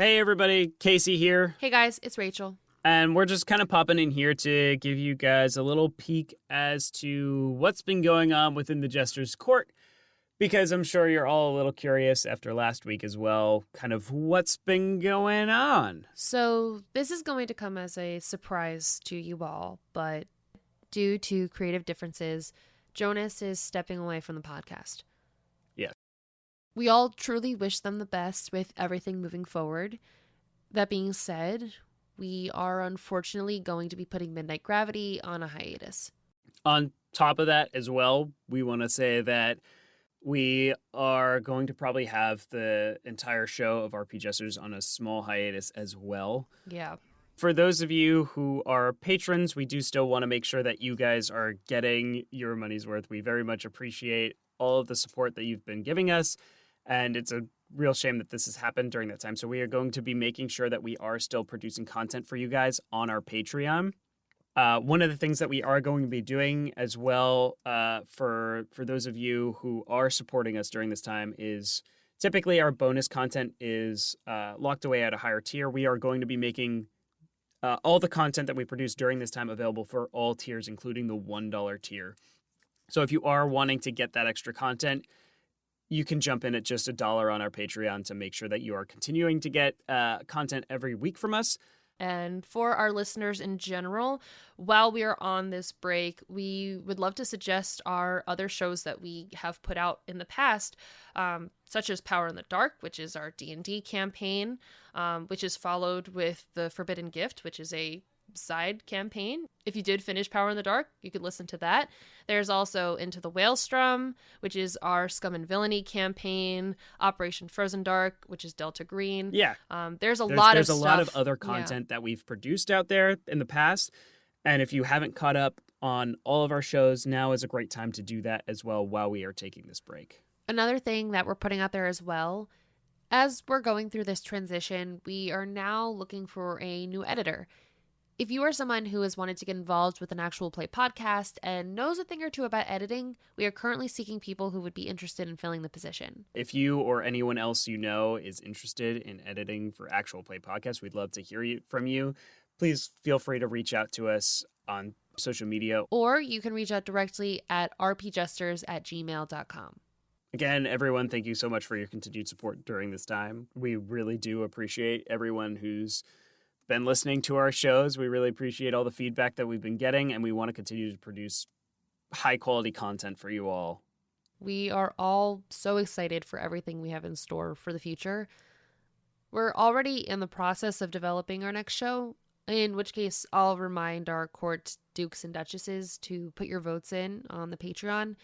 Hey everybody, Casey here. Hey guys, it's Rachel. And we're just kind of popping in here to give you guys a little peek as to what's been going on within the Jesters Court. Because I'm sure you're all a little curious after last week as well, kind of what's been going on. So this is going to come as a surprise to you all, but due to creative differences, Jonas is stepping away from the podcast. Yes. We all truly wish them the best with everything moving forward. That being said, we are unfortunately going to be putting Midnight Gravity on a hiatus. On top of that as well, we want to say that we are going to probably have the entire show of RP Jesters on a small hiatus as well. Yeah. For those of you who are patrons, we do still want to make sure that you guys are getting your money's worth. We very much appreciate all of the support that you've been giving us, and it's a real shame that this has happened during that time. So we are going to be making sure that we are still producing content for you guys on our Patreon. One of the things that we are going to be doing as well for those of you who are supporting us during this time is typically our bonus content is locked away at a higher tier. We are going to be making all the content that we produce during this time available for all tiers, including the $1 tier. So if you are wanting to get that extra content, you can jump in at just $1 on our Patreon to make sure that you are continuing to get content every week from us. And for our listeners in general, while we are on this break, we would love to suggest our other shows that we have put out in the past, such as Power in the Dark, which is our D&D campaign, which is followed with The Forbidden Gift, which is a side campaign. If you did finish Power in the Dark, you could listen to that. There's also Into the Whalestrom, which is our Scum and Villainy campaign, Operation Frozen Dark, which is Delta Green. Yeah. There's a lot of other content that we've produced out there in the past. And if you haven't caught up on all of our shows, now is a great time to do that as well while we are taking this break. Another thing that we're putting out there as well, as we're going through this transition, we are now looking for a new editor. If you are someone who has wanted to get involved with an actual play podcast and knows a thing or two about editing, we are currently seeking people who would be interested in filling the position. If you or anyone else you know is interested in editing for actual play podcasts, we'd love to hear from you. Please feel free to reach out to us on social media. Or you can reach out directly at rpjesters@gmail.com. Again, everyone, thank you so much for your continued support during this time. We really do appreciate everyone who's been listening to our shows. We really appreciate all the feedback that we've been getting, and we want to continue to produce high quality content for you all. We are all so excited for everything we have in store for the future. We're already in the process of developing our next show, in which case I'll remind our court dukes and duchesses to put your votes in on the Patreon.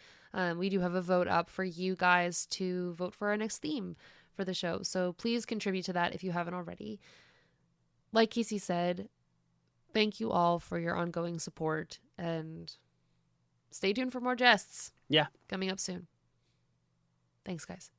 We do have a vote up for you guys to vote for our next theme for the show, so please contribute to that if you haven't already. Like Casey said, thank you all for your ongoing support, and stay tuned for more jests. Yeah. Coming up soon. Thanks, guys.